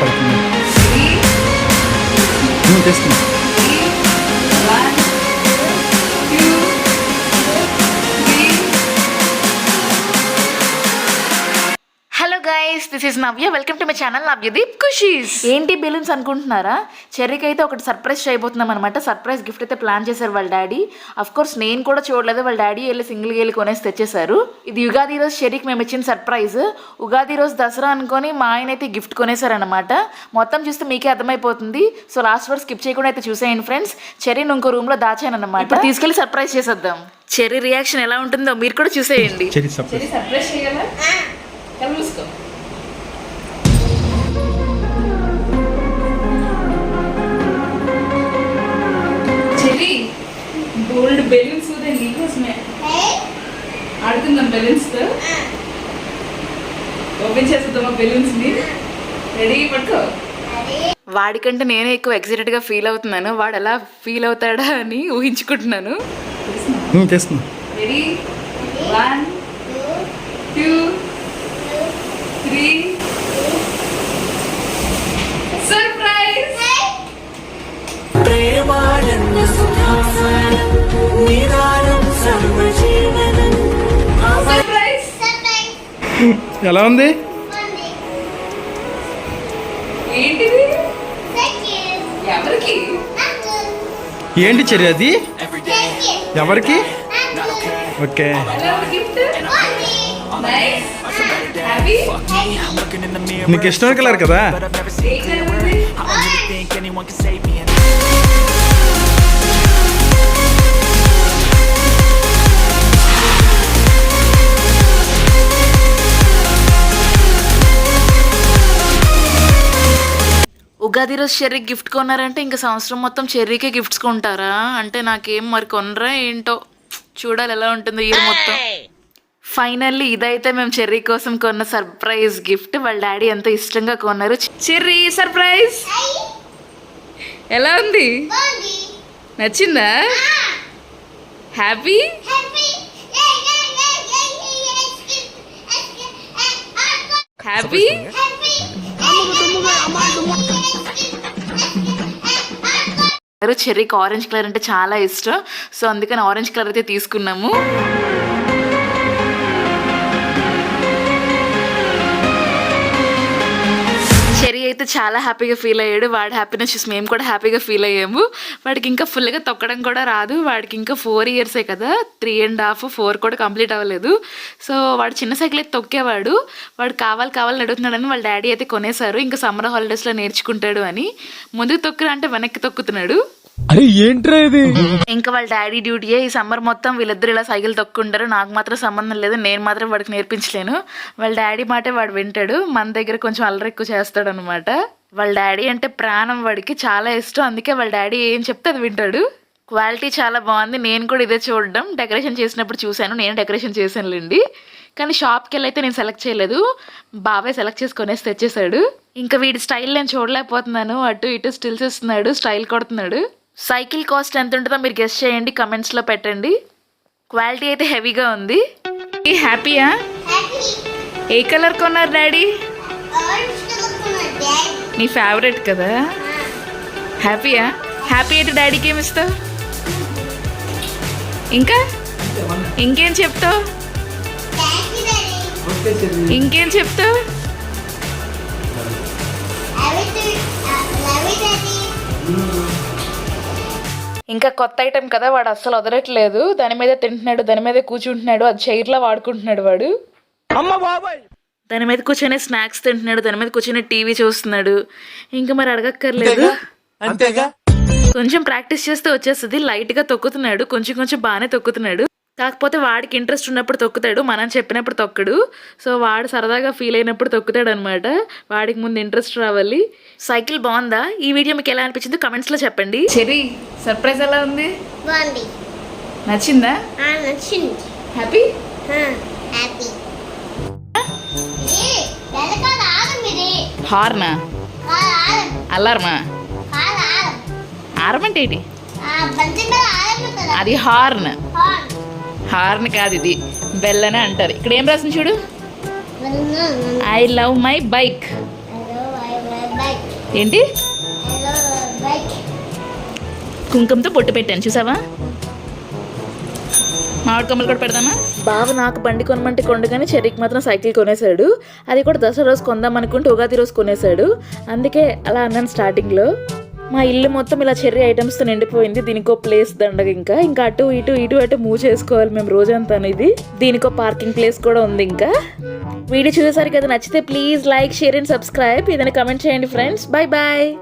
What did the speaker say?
పడుతుంది తీసుకున్నా. Hello guys, this is Navya. Welcome to my channel Navyadeep Khushis. ఏంటి బెలూన్స్ అనుకుంటున్నారా? చెర్రీకి అయితే ఒకటి సర్ప్రైజ్ చేయబోతున్నాం అనమాట. సర్ప్రైజ్ గిఫ్ట్ అయితే ప్లాన్ చేశారు వాళ్ళ డాడీ. అఫ్ కోర్స్ నేను కూడా చూడలేదు, వాళ్ళ డాడీ వెళ్ళి సింగిల్గా వెళ్ళి కొనేసి తెచ్చేశారు. ఇది ఉగాది రోజు చెర్రీకి మేము ఇచ్చిన సర్ప్రైజ్. ఉగాది రోజు దసరా అనుకొని మా ఆయన అయితే గిఫ్ట్ కొనేసారనమాట. మొత్తం చూస్తే మీకే అర్థమైపోతుంది. సో లాస్ట్ వరకు స్కిప్ చేయకుండా అయితే చూసేయండి ఫ్రెండ్స్. చెర్రీని ఇంకో రూమ్ లో దాచాను అనమాట. ఇప్పుడు తీసుకెళ్లి సర్ప్రైజ్ చేసేద్దాం. చెర్రీ రియాక్షన్ ఎలా ఉంటుందో మీరు కూడా చూసేయండి. చెర్రీ సర్ప్రైజ్ చేయాలా? చూసుకో. చెర్రీ, గోల్డ్ బెలూన్స్ నీకోసమే ఆడుకుందాం. బెలూన్స్ తో ఓపెన్ చేసేద్దామా బెలూన్స్ ని? రెడీ పట్టుకో. వాడికంటే నేనే ఎక్కువ ఎక్సైటెడ్ గా ఫీల్ అవుతున్నాను. వాడు ఎలా ఫీల్ అవుతాడా అని ఊహించుకుంటున్నాను. రెడీ? 1 2 3. సర్ప్రైజ్! ఎలా ఉంది? ఏంటిది? ఎవరికి? ఏంటి చెర్రీ అది? ఎవరికి? ఓకే. నీకు ఇష్టమైన కలర్ కదా? ఉగాది రోజు చెర్రీకి గిఫ్ట్ కొన్నారంటే ఇంకా సంవత్సరం మొత్తం చెర్రీకే గిఫ్ట్స్ కొంటారా? అంటే నాకేం మరి కొనరా ఏంటో, చూడాలి ఎలా ఉంటుందో ఇయర్ మొత్తం. ఫైనల్లీ ఇదైతే మేము చెర్రీ కోసం కొన్న సర్ప్రైజ్ గిఫ్ట్. వాళ్ళ డాడీ ఎంతో ఇష్టంగా కొన్నారు. చెర్రీ సర్ప్రైజ్ ఎలా ఉంది? నచ్చిందా? హ్యాపీ? హ్యాపీ? చెర్రీకి ఆరెంజ్ కలర్ అంటే చాలా ఇష్టం. సో అందుకని ఆరెంజ్ కలర్ అయితే తీసుకున్నాము. చెర్రీ అయితే చాలా హ్యాపీగా ఫీల్ అయ్యాడు. వాడి హ్యాపీనెస్ చూసి మేము కూడా హ్యాపీగా ఫీల్ అయ్యాము. వాడికి ఇంకా ఫుల్గా తొక్కడం కూడా రాదు. వాడికి ఇంకా 4 years కదా, 3.5 4 కూడా కంప్లీట్ అవ్వలేదు. సో వాడు చిన్న సైకిల్ అయితే తొక్కేవాడు. వాడు కావాలని అడుగుతున్నాడని వాళ్ళ డాడీ అయితే కొనేశారు. ఇంకా సమ్మర్ హాలిడేస్లో నేర్చుకుంటాడు అని. ముందుకు తొక్కురా అంటే వెనక్కి తొక్కుతున్నాడు. అరే ఏంట్రా ఇది? ఇంకా వాళ్ళ డాడీ డ్యూటీయే. ఈ సమ్మర్ మొత్తం వీళ్ళిద్దరు ఇలా సైకిల్ తొక్కుంటారు. నాకు మాత్రం సంబంధం లేదు, నేను మాత్రం వాడికి నేర్పించలేను. వాళ్ళ డాడీ మాటే వాడు వింటాడు. మన దగ్గర కొంచెం అల్లరి ఎక్కువ చేస్తాడు అనమాట. వాళ్ళ డాడీ అంటే ప్రాణం, వాడికి చాలా ఇష్టం. అందుకే వాళ్ళ డాడీ ఏం చెప్తే అది వింటాడు. క్వాలిటీ చాలా బాగుంది. నేను కూడా ఇదే చూడడం, డెకరేషన్ చేసినప్పుడు చూశాను. నేను డెకరేషన్ చేశానులేండి. కానీ షాప్కి వెళ్ళి అయితే నేను సెలెక్ట్ చేయలేదు. బాబాయ్ సెలెక్ట్ చేసి కొనేసి తెచ్చేసాడు. ఇంకా వీడి స్టైల్ నేను చూడలేకపోతున్నాను. అటు ఇటు స్టిల్స్ ఇస్తున్నాడు, స్టైల్ కొడుతున్నాడు. సైకిల్ కాస్ట్ ఎంత ఉంటుందో మీరు గెస్ చేయండి, కమెంట్స్లో పెట్టండి. క్వాలిటీ అయితే హెవీగా ఉంది. హ్యాపీయా? ఏ కలర్ కొన్నారు డాడీ? నీ ఫేవరెట్ కదా. హ్యాపీయా? హ్యాపీ అయితే డాడీకి ఏమి ఇస్తావు? ఇంకా ఇంకేం చెప్తావు? ఇంకేం చెప్తావు? ఇంకా కొత్త ఐటెం కదా, వాడు అస్సలు వదలట్లేదు. దాని మీద తింటున్నాడు, దాని మీద కూర్చుంటున్నాడు. అది చైర్లా వాడుకుంటున్నాడు వాడు. దాని మీద కూర్చొని స్నాక్స్ తింటున్నాడు, దాని మీద కూర్చొని టీవీ చూస్తున్నాడు. ఇంకా మరి అడగక్కర్లేదు, కొంచెం ప్రాక్టీస్ చేస్తే వచ్చేస్తుంది. లైట్గా తొక్కుతున్నాడు, కొంచెం కొంచెం బాగానే తొక్కుతున్నాడు. కాకపోతే వాడికి ఇంట్రెస్ట్ ఉన్నప్పుడు తొక్కుతాడు, మనం చెప్పినప్పుడు తొక్కడు. సో వాడు సరదాగా ఫీల్ అయినప్పుడు తొక్కుతాడు అనమాట. వాడికి ముందు ఇంట్రెస్ట్ రావాలి. సైకిల్ బాగుందా? ఈ వీడియో మీకు ఎలా అనిపించిందో కమెంట్స్లో చెప్పండి. చెర్రీ సర్ప్రైజ్ ఎలా ఉంది? బాగుంది. నచ్చిందా? నచ్చింది. హ్యాపీ? హ్యాపీ. హార్నా? అలారమా? ఆరం అంటే ఏంటి? అది హార్న్. హార్న్ కాదు, ఇది బెల్ అని అంటారు. ఇక్కడ ఏం రాసింది చూడు, I love my bike. Bike ఏంటి హలో బైక్ కుంకుమతో పొట్టు పెట్టాను చూసావా మామిడి కమ్మలు కూడా పెడదామా బావ నాకు బండి కొనమంటే కొండ కానీ చెర్రీకి మాత్రం సైకిల్ కొనేసాడు అది కూడా దసరా రోజు కొందాం అనుకుంటే ఉగాది రోజు కొనేసాడు అందుకే అలా అన్నాను స్టార్టింగ్లో మా ఇల్లు మొత్తం ఇలా చెర్రీ ఐటమ్స్తో నిండిపోయింది దీనికో ప్లేస్ దండగ ఇంకా అటు ఇటు మూవ్ చేసుకోవాలి మేము రోజంతా ఇది దీనికో పార్కింగ్ ప్లేస్ కూడా ఉంది ఇంకా వీడియో చూసేసరికి అది నచ్చితే please like share and subscribe ఏదైనా కమెంట్ చేయండి ఫ్రెండ్స్ బాయ్ బాయ్